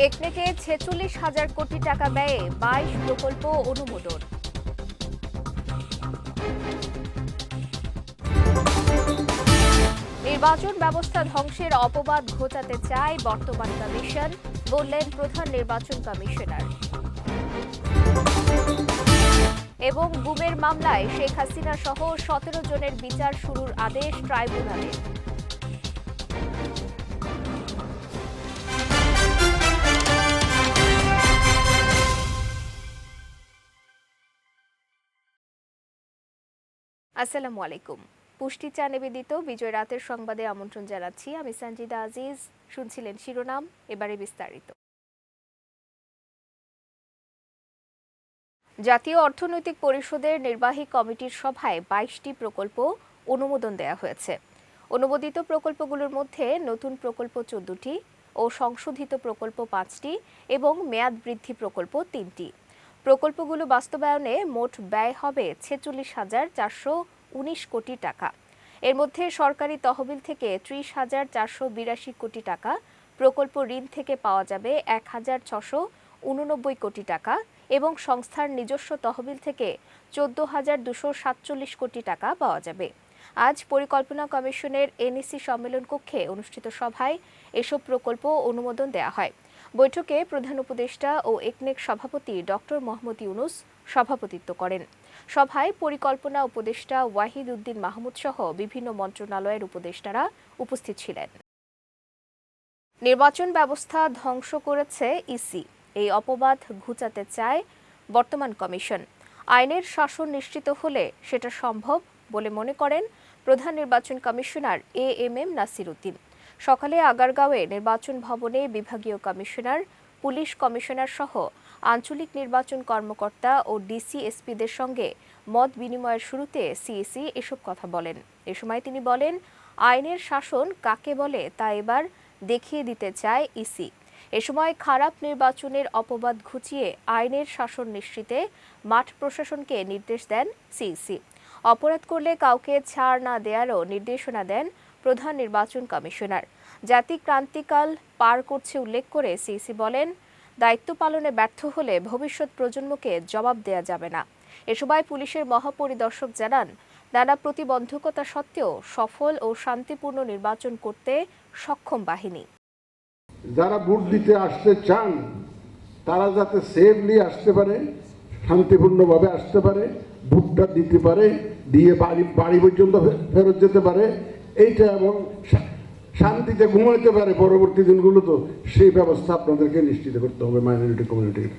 একনেকে ৪৬,০০০ কোটি টাকা ব্যয়ে ২২ প্রকল্প অনুমোদন। নির্বাচন ব্যবস্থা ধ্বংসের অপবাদ ঘোচাতে চায় বর্তমান কমিশন, বললেন প্রধান নির্বাচন কমিশনার। এবং গুমের মামলায় শেখ হাসিনা সহ ১৭ জনের বিচার শুরুর আদেশ ট্রাইব্যুনালের। আসসালামু আলাইকুম। পুষ্টি চা নিবেদিত বিজয় রাতের সংবাদে আমন্ত্রণ জানাচ্ছি। আমি সঞ্জিদা আজিজ। শুনছিলেন শিরোনাম, এবারে বিস্তারিত। জাতীয় অর্থনৈতিক পরিষদের নির্বাহী কমিটির সভায় ২২টি প্রকল্প অনুমোদন দেওয়া হয়েছে। অনুমোদিত প্রকল্পগুলোর মধ্যে নতুন প্রকল্প ১৪টি ও সংশোধিত প্রকল্প ৫টি এবং মেয়াদ বৃদ্ধি প্রকল্প ৩টি। প্রকল্পগুলো বাস্তবায়নে মোট ব্যয় হবে ৪৬,৪১৯ কোটি টাকা। এর মধ্যে সরকারি তহবিল থেকে ৩০,৪৮২ কোটি টাকা, প্রকল্প ঋণ থেকে পাওয়া যাবে ১,৬৮৯ কোটি টাকা এবং সংস্থার নিজস্ব তহবিল থেকে ১৪,২৪৭ কোটি টাকা পাওয়া যাবে। আজ পরিকল্পনা কমিশনের এনইসি সম্মেলন কক্ষে অনুষ্ঠিত সভায় এসব প্রকল্প অনুমোদন দেওয়া হয়। বৈঠকে প্রধান উপদেষ্টা ও একনেক সভাপতি ডক্টর মোহাম্মদ ইউনুস সভাপতিত্ব করেন। সভায় পরিকল্পনা উপদেষ্টা ওয়াহিদ উদ্দিন মাহমুদ সহ বিভিন্ন মন্ত্রণালয়ের উপদেষ্টারা উপস্থিত ছিলেন। নির্বাচন ব্যবস্থা ধ্বংস করেছে ইসি, এই অপবাদ ঘুচাতে চায় বর্তমান কমিশন। আইনের শাসন নিশ্চিত হলে সেটা সম্ভব বলে মনে করেন প্রধান নির্বাচন কমিশনার এএমএম নাসির উদ্দিন। সকালে আগারগাঁওয়ে নির্বাচন ভবনে বিভাগীয় কমিশনার, পুলিশ কমিশনার সহ আঞ্চলিক নির্বাচন কর্মকর্তা ও ডিসি-এসপিদের সঙ্গে মত বিনিময়ের শুরুতে সিইসি এসব কথা বলেন। এ সময় তিনি বলেন, আইনের শাসন কাকে বলে তা এবার দেখিয়ে দিতে চায় ইসি। এ সময় খারাপ নির্বাচনের অপবাদ ঘুচিয়ে আইনের শাসন নিশ্চিতে মাঠ প্রশাসনকে নির্দেশ দেন সিইসি। অপরাধ করলে কাউকে ছাড় না দেওয়ারও নির্দেশনা দেন প্রধান নির্বাচন কমিশনার। জাতি ক্রান্তিকাল পার করছে উল্লেখ করে সিইসি বলেন, দায়িত্ব পালনে ব্যর্থ হলে ভবিষ্যৎ প্রজন্মকে জবাব দেয়া যাবে না। এ সময় পুলিশের মহাপরিদর্শক জানান, নানা প্রতিবন্ধকতা সত্ত্বেও সফল ও শান্তিপূর্ণ নির্বাচন করতে সক্ষম বাহিনী। যারা ভোট দিতে আসতে চান তারা যাতে সেফলি আসতে পারে, শান্তিপূর্ণভাবে আসতে পারে, ভোটটা দিতে পারে, দিয়ে বাড়ি পর্যন্ত ফেরত যেতে পারে, এইটা এবং শান্তিতে ঘুমাইতে পারে পরবর্তী দিনগুলো, তো সেই ব্যবস্থা আপনাদেরকে নিশ্চিত করতে হবে মাইনরিটি কমিউনিটির।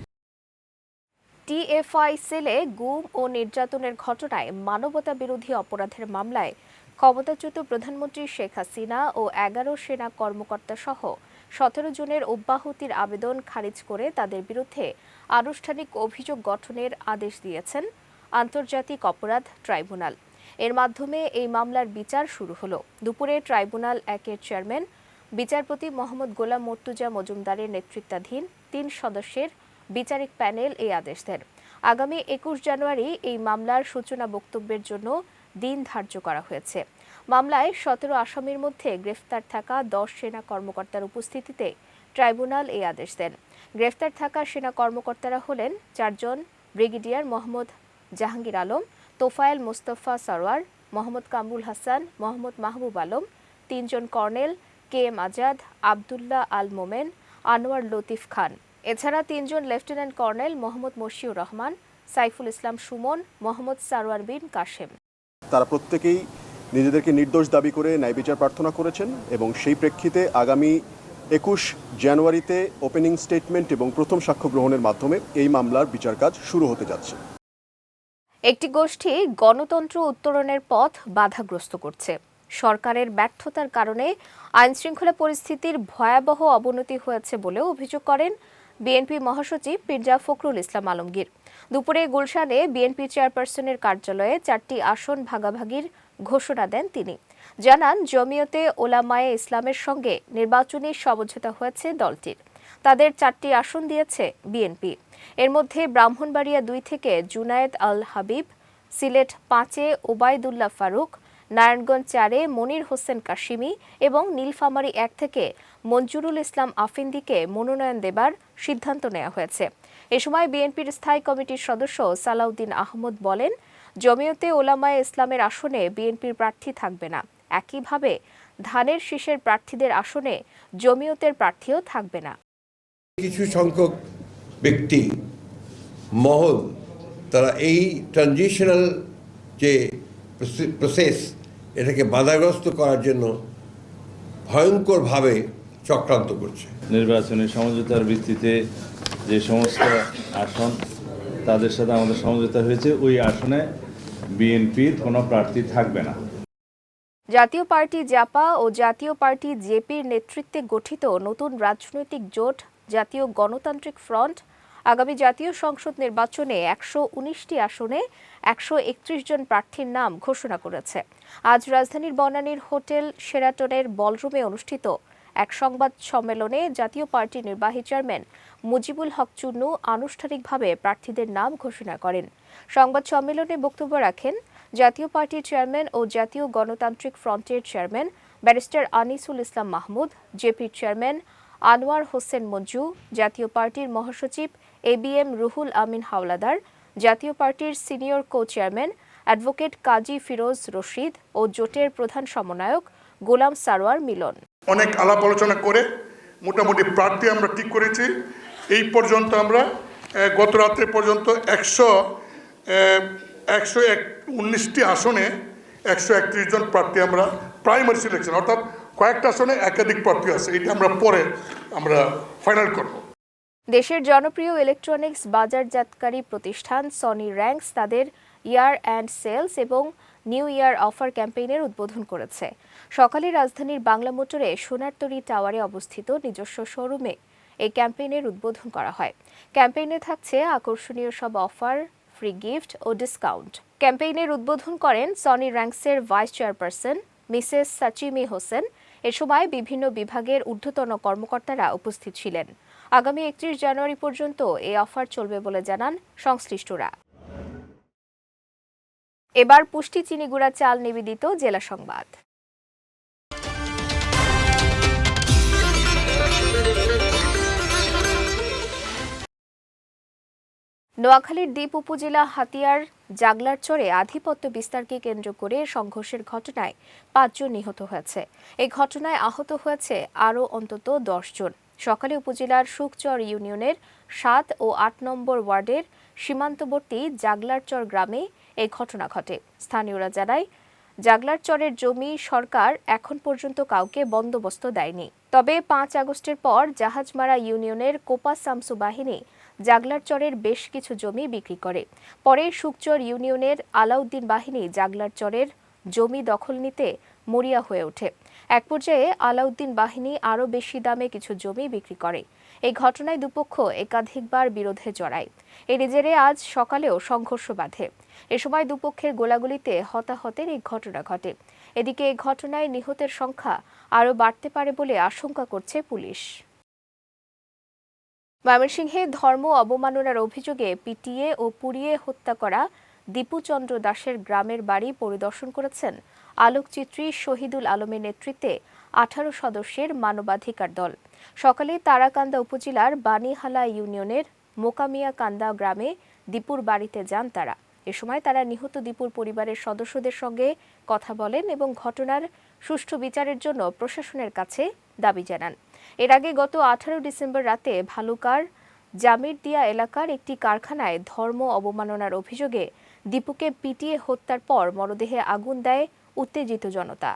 টিএফআই সেলে গুম ও নির্যাতনের ঘটনায় মানবতা বিরোধী অপরাধের মামলায় ক্ষমতাচ্যুত প্রধানমন্ত্রী শেখ হাসিনা ও ১১ সেনা কর্মকর্তা সহ ১৭ জনের অব্যাহতির আবেদন খারিজ করে তাদের বিরুদ্ধে আনুষ্ঠানিক অভিযোগ গঠনের আদেশ দিয়েছেন আন্তর্জাতিক অপরাধ ট্রাইব্যুনাল। এর মাধ্যমে এই মামলার বিচার শুরু হলো। দুপুরে ট্রাইব্যুনাল ১-এর চেয়ারম্যান বিচারপতি মোহাম্মদ গোলাম মর্তুজা মজুমদারের নেতৃত্বাধীন ৩ সদস্যের বিচারিক প্যানেল এই আদেশ দেন। আগামী ২১ জানুয়ারি এই মামলার সূচনা বক্তব্যের জন্য দিন ধার্য করা হয়েছে। মামলায় ১৭ আসামির মধ্যে গ্রেফতার থাকা ১০ সেনা কর্মকর্তার উপস্থিতিতে ট্রাইব্যুনাল এই আদেশ দেন। গ্রেফতার থাকা সেনা কর্মকর্তারা হলেন ৪ জন ব্রিগেডিয়ার মোহাম্মদ জাহাঙ্গীর আলম, তোফায়েল মোস্তফা সরওয়ার, মোহাম্মদ কামরুল হাসান, মোহাম্মদ মাহবুব আলম, ৩ জন কর্নেল কেএম আজাদ, আবদুল্লাহ আল মোমেন, আনোয়ার লতিফ খান। এছাড়া ৩ জন লেফটেন্যান্ট কর্নেল মোহাম্মদ মশিউর রহমান, সাইফুল ইসলাম সুমন, মোহাম্মদ সারওয়ার বিন কাশেম। তারা প্রত্যেকেই নিজেদেরকে নির্দোষ দাবি করে ন্যায় বিচার প্রার্থনা করেছেন এবং সেই প্রেক্ষিতে আগামী ২১ জানুয়ারিতে ওপেনিং স্টেটমেন্ট এবং প্রথম সাক্ষ্য গ্রহণের মাধ্যমে এই মামলার বিচার কাজ শুরু হতে যাচ্ছে। একটি গোষ্ঠী গণতন্ত্র উত্তরণের পথ বাধাগ্রস্ত করছে। সরকারের ব্যর্থতার কারণে আইনশৃঙ্খলা পরিস্থিতির ভয়াবহ অবনতি হয়েছে বলেও অভিযোগ করেন বিএনপি মহাসচিব মির্জা ফখরুল ইসলাম আলমগীর। দুপুরে গুলশানে বিএনপি চেয়ারপারসনের কার্যালয়ে ৪টি আসন ভাগাভাগির ঘোষণা দেন তিনি। জানান, জমিয়তে ওলামায়ে ইসলামের সঙ্গে নির্বাচনী সমঝোতা হয়েছে দলটির। তাদের ৪টি আসন দিয়েছে বিএনপি। এর মধ্যে ব্রাহ্মণবাড়িয়া ২ থেকে জুনায়েদ আল হাবিব, সিলেট ৫-এ ওবায়দুল্লাহ ফারুক, নারায়ণগঞ্জ 4-এ মনির হোসেন কাশিমি এবং নীলফামারী 1 থেকে মঞ্জুরুল ইসলাম আফিন্দিকে মনোনয়ন দেবার সিদ্ধান্ত নেওয়া হয়েছে। এ সময় বিএনপির স্থায়ী কমিটির সদস্য সালাউদ্দিন আহমদ বলেন, জমিয়তে ওলামায়ে ইসলামের আসনে বিএনপির প্রার্থী থাকবে না। একইভাবে ধানের শীষের প্রার্থীদের আসনে জমিয়তের প্রার্থীও থাকবে না। কিছু সংখ্যক ব্যক্তি মহল তারা এই ট্রানজিশনাল যে প্রসেস এটাকে বাধাগ্রস্ত করার জন্য ভয়ঙ্করভাবে চক্রান্ত করছে। নির্বাচনী সমঝোতার ভিত্তিতে যে সমস্ত আসন তাদের সাথে আমাদের সমঝোতা হয়েছে, ওই আসনে বিএনপির কোনো প্রার্থী থাকবে না। জাতীয় পার্টি জাপা ও জাতীয় পার্টি জেপির নেতৃত্বে গঠিত নতুন রাজনৈতিক জোট জাতীয় গণতান্ত্রিক ফ্রন্ট আগামী জাতীয় সংসদ নির্বাচনে 119টি আসনে 131 জন প্রার্থীর নাম ঘোষণা করেছে। আজ রাজধানীর বনানীর হোটেল শেরাটনের বলরুমে অনুষ্ঠিত এক সংবাদ সম্মেলনে জাতীয় পার্টির নির্বাহী চেয়ারম্যান মুজিবুল হক চুন্নু আনুষ্ঠানিকভাবে প্রার্থীদের নাম ঘোষণা করেন। সংবাদ সম্মেলনে বক্তব্য রাখেন জাতীয় পার্টির চেয়ারম্যান ও জাতীয় গণতান্ত্রিক ফ্রন্টের চেয়ারম্যান ব্যারিস্টার আনিসুল ইসলাম মাহমুদ, জেপির চেয়ারম্যান আনোয়ার হোসেন মঞ্জু, জাতীয় পার্টির মহাসচিব ABM রুহুল আমিন হাওলাদার, জাতীয় পার্টির সিনিয়র কো চেয়ারম্যান অ্যাডভোকেট কাজী ফিরোজ রশিদ ও জোটের প্রধান সমন্বয়ক গোলাম সারোয়ার মিলন। অনেক আলাপ আলোচনা করে মোটামুটি প্রার্থী আমরা ঠিক করেছি। এই পর্যন্ত আমরা গত রাত্রে পর্যন্ত 119টি আসনে 131 জন প্রার্থী আমরা প্রাইমারি সিলেকশন, অর্থাৎ কয়েকটা আসনে একাধিক প্রার্থী আছে, এটা আমরা পরে ফাইনাল করব। দেশের জনপ্রিয় ইলেকট্রনিক্স বাজারজাতকারী প্রতিষ্ঠান সনি র্যাঙ্কস তাদের ইয়ার অ্যান্ড সেলস এবং নিউ ইয়ার অফার ক্যাম্পেইনের উদ্বোধন করেছে। সকালে রাজধানীর বাংলা মোটরে সোনারতরী টাওয়ারে অবস্থিত নিজস্ব শোরুমে এই ক্যাম্পেইনের উদ্বোধন করা হয়। ক্যাম্পেইনে থাকছে আকর্ষণীয় সব অফার, ফ্রি গিফট ও ডিসকাউন্ট। ক্যাম্পেইনের উদ্বোধন করেন সনি র্যাঙ্কসের vice chairperson Mrs Sachimi Hossain. এ সময় বিভিন্ন বিভাগের ঊর্ধ্বতন কর্মকর্তারা উপস্থিত ছিলেন। আগামী 31 জানুয়ারি পর্যন্ত এই অফার চলবে বলে জানান সংশ্লিষ্টরা। এবার পুষ্টি চিনিগুড়া চাল নিবেদিত জেলা সংবাদ। নোয়াখালীর দ্বীপ উপজেলা হাতিয়ার জাগলারচরে আধিপত্য বিস্তারকে কেন্দ্র করে সংঘর্ষের ঘটনায় 5 জন নিহত হয়েছে। এই ঘটনায় আহত হয়েছে আরও অন্তত 10 জন। সকালে উপজেলার সুকচর ইউনিয়নের 7 ও 8 নম্বর ওয়ার্ডের সীমান্তবর্তী জাগলারচর গ্রামে এই ঘটনা ঘটে। স্থানীয়রা জানায়, জাগলারচরের জমি সরকার এখন পর্যন্ত কাউকে বন্দোবস্ত দেয়নি। তবে 5 আগস্টের পর জাহাজমারা ইউনিয়নের কোপা সামসু বাহিনী জাগলারচরের বেশ কিছু জমি বিক্রি করে। পরে সুকচর ইউনিয়নের আলাউদ্দিন বাহিনী জাগলারচরের জমি দখল নিতে মরিয়া হয়ে ওঠে। এক পর্যায়ে আলাউদ্দিন বাহিনী আরও বেশি দামে কিছু জমি বিক্রি করে। এই ঘটনায় দুপক্ষ একাধিকবার বিরোধে জড়ায়। এর জেরে আজ সকালেও সংঘর্ষ বাধে। এ সময় দুপক্ষের গোলাগুলিতে হতাহতের এই ঘটনা ঘটে। এদিকে এই ঘটনায় নিহতের সংখ্যা আরও বাড়তে পারে বলে আশঙ্কা করছে পুলিশ। ময়মনসিংহে ধর্ম অবমাননার অভিযোগে পিটিয়ে ও পুড়িয়ে হত্যা করা দীপুচন্দ্র দাসের গ্রামের বাড়ি পরিদর্শন করেছেন আলোকচিত্রী শহীদুল আলমের নেতৃত্বে 18 সদস্যের মানবাধিকার দল। সকালে তারাকান্দা উপজেলার বানিহালা ইউনিয়নের মোকামিয়া কান্দা গ্রামে দীপুর বাড়িতে যান তারা। এ সময় তারা নিহত দীপুর পরিবারের সদস্যদের সঙ্গে কথা বলেন এবং ঘটনার সুষ্ঠু বিচারের জন্য প্রশাসনের কাছে দাবি জানান। এর আগে গত 18 ডিসেম্বর রাতে ভালুকার জামিরদিয়া এলাকার একটি কারখানায় ধর্ম অবমাননার অভিযোগে দীপুকে পিটিয়ে হত্যার পর মরদেহে আগুন দেয় উত্তেজিত জনতা।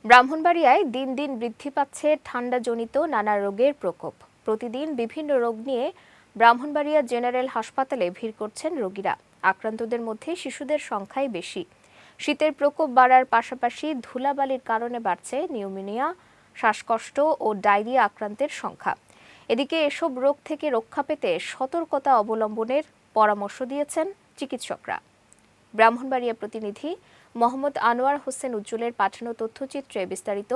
ব্রাহ্মণবাড়িয়ায় দিন দিন বৃদ্ধি পাচ্ছে ঠান্ডাজনিত নানা রোগের প্রকোপ। প্রতিদিন বিভিন্ন রোগ নিয়ে ব্রাহ্মণবাড়িয়া জেনারেল হাসপাতালে ভিড় করছেন রোগীরা। আক্রান্তদের মধ্যে শিশুদের সংখ্যাই বেশি। শীতের প্রকোপ বাড়ার পাশাপাশি ধুলাবালির কারণে বাড়ছে নিউমোনিয়া, শ্বাসকষ্ট ও ডায়রিয়া আক্রান্তের সংখ্যা। এদিকে এসব রোগ থেকে রক্ষা পেতে সতর্কতা অবলম্বনের পরামর্শ দিয়েছেন চিকিৎসকরা। ব্রাহ্মণবাড়িয়া প্রতিনিধি মোহাম্মদ আনোয়ার হোসেন উজ্জ্বলের পাঠানো তথ্যচিত্রে বিস্তারিত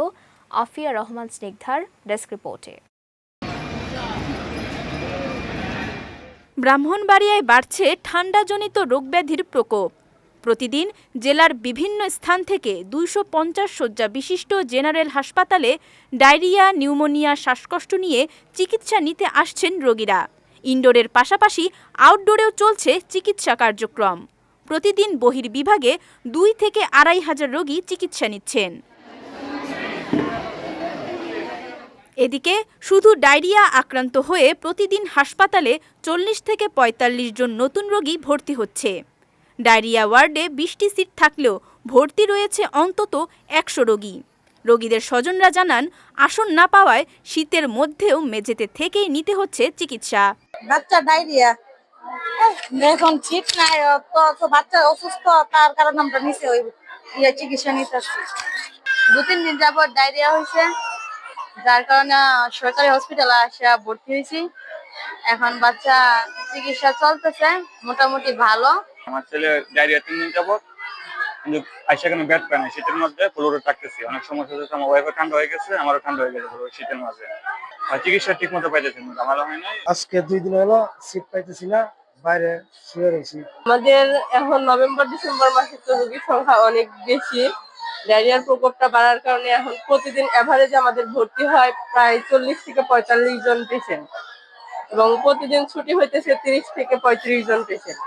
আফিয়া রহমান স্নিগ্ধার ডেস্ক রিপোর্টে। ব্রাহ্মণবাড়িয়ায় বাড়ছে ঠান্ডাজনিত রোগব্যাধির প্রকোপ। প্রতিদিন জেলার বিভিন্ন স্থান থেকে 250 শয্যা বিশিষ্ট জেনারেল হাসপাতালে ডায়রিয়া, নিউমোনিয়া, শ্বাসকষ্ট নিয়ে চিকিৎসা নিতে আসছেন রোগীরা। ইনডোরের পাশাপাশি আউটডোরেও চলছে চিকিৎসা কার্যক্রম। প্রতিদিন বহির্বিভাগে 2 থেকে 2,500 রোগী চিকিৎসা নিচ্ছেন। এদিকে শুধু ডায়রিয়া আক্রান্ত হয়ে প্রতিদিন হাসপাতালে 40 থেকে 45 জন নতুন রোগী ভর্তি হচ্ছে। ডায়রিয়া ওয়ার্ডে 20টি সিট থাকলেও ভর্তি রয়েছে অন্তত 100 রোগী। রোগীদের স্বজনরা জানান, আসন না পাওয়ায় শীতের মধ্যেও মেঝেতে থেকেই নিতে হচ্ছে চিকিৎসা। বাচ্চা ডায়রিয়া, এখন শীত নাই তো বাচ্চা অসুস্থ, তার কারণে আমরা নিচে ওই চিকিৎসা নিতেছি। 2-3 দিন যাবত ডায়রিয়া হয়েছে, যার কারণে সরকারি হসপিটালে আসা ভর্তি হয়েছি। এখন বাচ্চা চিকিৎসা চলতেছে, মোটামুটি ভালো। আমার ছেলে ডায়রিয়া 3 দিন যাবত, কিন্তু আইসা কেন ব্যাট পায় না, শীতের মধ্যে ফ্লোরে থাকতেছি। অনেক সমস্যা হচ্ছে, আমার ওয়াইফের ঠান্ডা হয়ে গেছে, আমারও ঠান্ডা হয়ে গেছে শীতের মাঝে। আর চিকিৎসা ঠিক মতো পাইতেছি না, ঝামেলা হয় নাই। আজকে 2 দিন হলো সিট পাইতেছি না, বাইরে শুয়ে রয়েছি। আমাদের এখন নভেম্বর-ডিসেম্বর মাসে তো রোগীর সংখ্যা অনেক বেশি। ডায়রিয়ার প্রকোপটা বাড়ার কারণে এখন প্রতিদিন এভারেজ আমাদের ভর্তি হয় প্রায় 40 থেকে 45 জন পেশেন্ট, এবং প্রতিদিন ছুটি হইতেছে 30 থেকে 35 জন পেশেন্ট।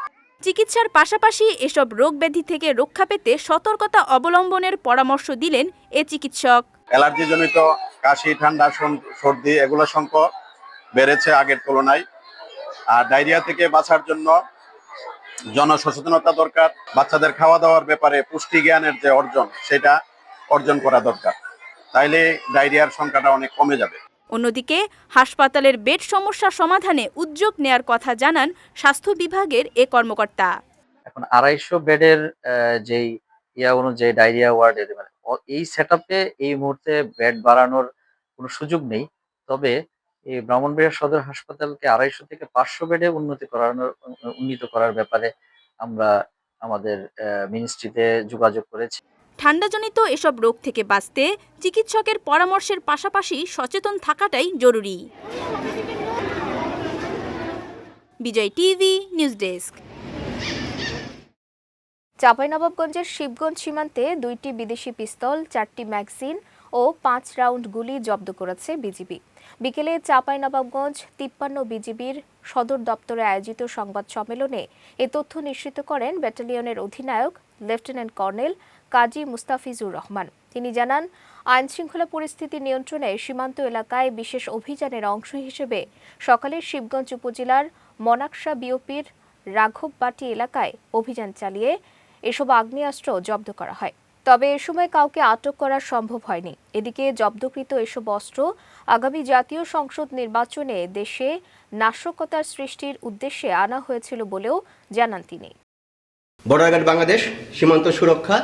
চিকিৎসার পাশাপাশি এসব রোগ ব্যাধি থেকে রক্ষা পেতে সতর্কতা অবলম্বনের পরামর্শ দিলেন এ চিকিৎসক। অ্যালার্জিজনিত কাশি, ঠান্ডা, সর্দি এগুলোর সংখ্যা বেড়েছে আগের তুলনায়। আর ডায়রিয়া থেকে বাঁচার জন্য জনসচেতনতা দরকার। বাচ্চাদের খাওয়া দাওয়ার ব্যাপারে পুষ্টি জ্ঞানের যে অর্জন, সেটা অর্জন করা দরকার, তাইলে ডায়রিয়ার সংখ্যাটা অনেক কমে যাবে। অন্যদিকে হাসপাতালের বেড সমস্যা সমাধানে উদ্যোগ নেয়ার কথা জানান স্বাস্থ্য বিভাগের এ কর্মকর্তা। এখন 250 বেডের যেই অনুযায়ী ডায়রিয়া ওয়ার্ডের এই সেটআপে এই মুহূর্তে বেড বাড়ানোর কোনো সুযোগ নেই। তবে এই ব্রাহ্মণবাড়িয়া সদর হাসপাতালকে 250 থেকে 500 বেডে উন্নীত করার ব্যাপারে আমরা আমাদের মিনিস্ট্রিতে যোগাযোগ করেছি। ঠান্ডাজনিত এসব রোগ থেকে বাঁচতে চিকিৎসকের পরামর্শের পাশাপাশি সচেতন থাকাটাই জরুরি। বিজয় টিভি নিউজ ডেস্ক। চাঁপাইনবাবগঞ্জের শিবগঞ্জ সীমান্তে 2টি বিদেশি পিস্তল, 4টি ম্যাগাজিন ও 5 রাউন্ড গুলি জব্দ করেছে বিজিবি। বিকেলে চাঁপাইনবাবগঞ্জ 53 বিজিবির সদর দপ্তরে আয়োজিত সংবাদ সম্মেলনে এ তথ্য নিশ্চিত করেন ব্যাটালিয়নের অধিনায়ক লেফটেন্যান্ট কর্নেল কাজী মুস্তাফিজুর রহমান। তিনি জানান, আইনশৃঙ্খলা পরিস্থিতি নিয়ন্ত্রণে সীমান্ত এলাকায় বিশেষ অভিযানের অংশ হিসেবে সকালে শিবগঞ্জ উপজেলার মনাকশা বিওপির রাঘববাটি এলাকায় অভিযান চালিয়ে এসব আগ্নেয়াস্ত্র জব্দ করা হয়। তবে এ সময় কাউকে আটক করা সম্ভব হয়নি। এদিকে জব্দকৃত এসব অস্ত্র আগামী জাতীয় সংসদ নির্বাচনে দেশে নাশকতার সৃষ্টির উদ্দেশ্যে আনা হয়েছিল বলেও জানান তিনি। বর্ডার গার্ড বাংলাদেশ সীমান্ত সুরক্ষা,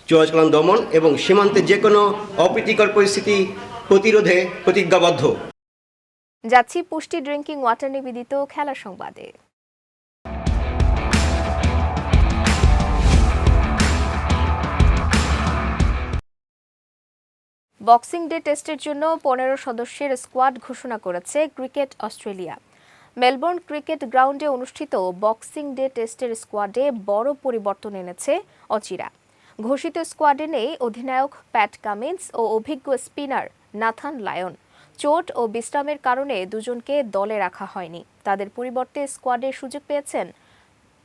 চোরাচালান দমন এবং সীমান্তে যে কোনো অপ্রীতিকর পরিস্থিতি প্রতিরোধে প্রতিজ্ঞাবদ্ধ। যাচ্ছি পুষ্টি ড্রিঙ্কিং ওয়াটার নিবেদিত খেলা সংবাদে। বক্সিং ডে টেস্টের জন্য 15 সদস্যের স্কোয়াড ঘোষণা করেছে ক্রিকেট অস্ট্রেলিয়া। মেলবোর্ন ক্রিকেট গ্রাউন্ডে অনুষ্ঠিত বক্সিং ডে টেস্টের স্কোয়াডে বড় পরিবর্তন এনেছে অচিরা। ঘোষিত স্কোয়াডে নেই অধিনায়ক প্যাট কামিন্স ও অভিজ্ঞ স্পিনার নাথান লায়ন। চোট ও বিশ্রামের কারণে দুজনকে দলে রাখা হয়নি। তাদের পরিবর্তে স্কোয়াডে সুযোগ পেয়েছেন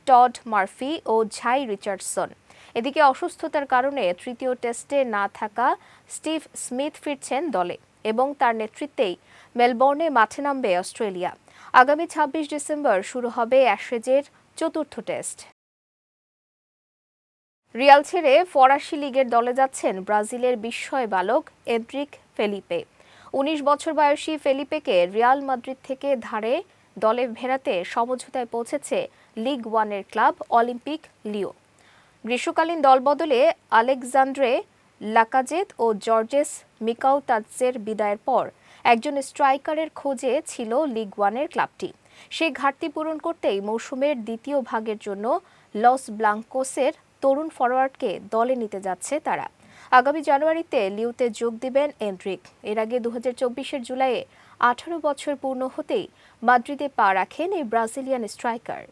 টড মার্ফি ও ঝাই রিচার্ডসন। এদিকে অসুস্থতার কারণে তৃতীয় টেস্টে না থাকা স্টিভ স্মিথ ফিরছেন দলে এবং তার নেতৃত্বেই মেলবোর্নে মাঠে নামবে অস্ট্রেলিয়া। আগামী 26 ডিসেম্বর শুরু হবে অ্যাশেজের চতুর্থ টেস্ট। রিয়াল ছেড়ে ফরাসি লিগের দলে যাচ্ছেন ব্রাজিলের বিস্ময় বালক এন্ড্রিক ফেলিপে। 19 বছর বয়সী ফেলিপেকে রিয়াল মাদ্রিদ থেকে ধারে দলে ফেরাতে সমঝোতায় পৌঁছেছে লিগ 1-এর ক্লাব অলিম্পিক লিও। গ্রীষ্মকালীন দলবদলে আলেকজান্দ্রে লাকাজেত ও জর্জেস মিকাউতাজের বিদায়ের পর একজন স্ট্রাইকারের খোঁজে ছিল লিগ 1-এর ক্লাবটি। সেই ঘাটতি পূরণ করতেই মৌসুমের দ্বিতীয় ভাগের জন্য লস ব্লাঙ্কোসের তরুণ ফরোয়ার্ডকে দলে নিতে যাচ্ছে তারা। আগামী জানুয়ারিতে লিওতে যোগ দিবেন এন্ড্রিক। এর আগে 2024-এর জুলাইয়ে 18 বছর পূর্ণ হতেই মাদ্রিদে পা রাখেন এই ব্রাজিলিয়ান স্ট্রাইকার।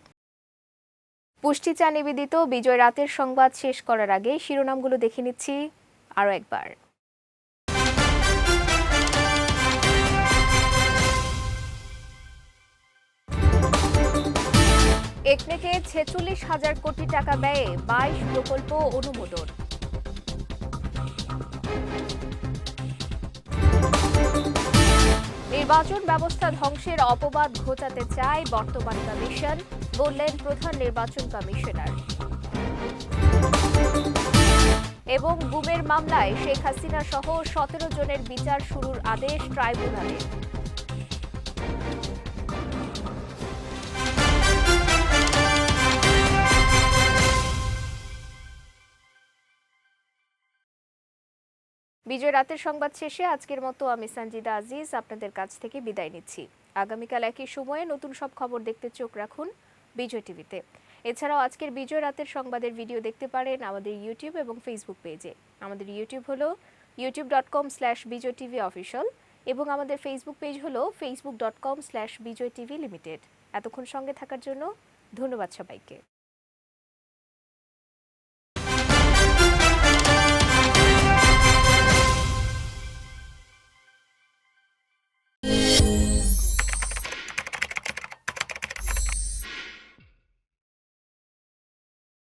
পুষ্টি চা নিবেদিত বিজয় রাতের সংবাদ শেষ করার আগে শিরোনামগুলো দেখে নিচ্ছি আরও একবার। একনেকে 46,000 কোটি টাকা ব্যয়ে 22 প্রকল্প অনুমোদন। নির্বাচন ব্যবস্থা ধ্বংসের অপবাদ ঘোচাতে চায় বর্তমান কমিশন, বললেন প্রধান নির্বাচন কমিশনার। এবং গুমের মামলায় শেখ হাসিনা সহ 17 জনের বিচার শুরুর আদেশ ট্রাইব্যুনালের। বিজয় রাতের সংবাদ শেষে আজকের মতো আমি সঞ্জিদা আজিজ আপনাদের কাছ থেকে বিদায় নিচ্ছি। আগামীকাল একই সময়ে নতুন সব খবর দেখতে চোখ রাখুন বিজয় টিভিতে। এছাড়াও আজকের বিজয় রাতের সংবাদের ভিডিও দেখতে পারেন আমাদের ইউটিউব এবং ফেসবুক পেজে। আমাদের ইউটিউব হলো youtube.com/bijaytvofficial এবং আমাদের ফেসবুক পেজ হলো facebook.com/bijaytvlimited। এতক্ষণ সঙ্গে থাকার জন্য ধন্যবাদ সবাইকে।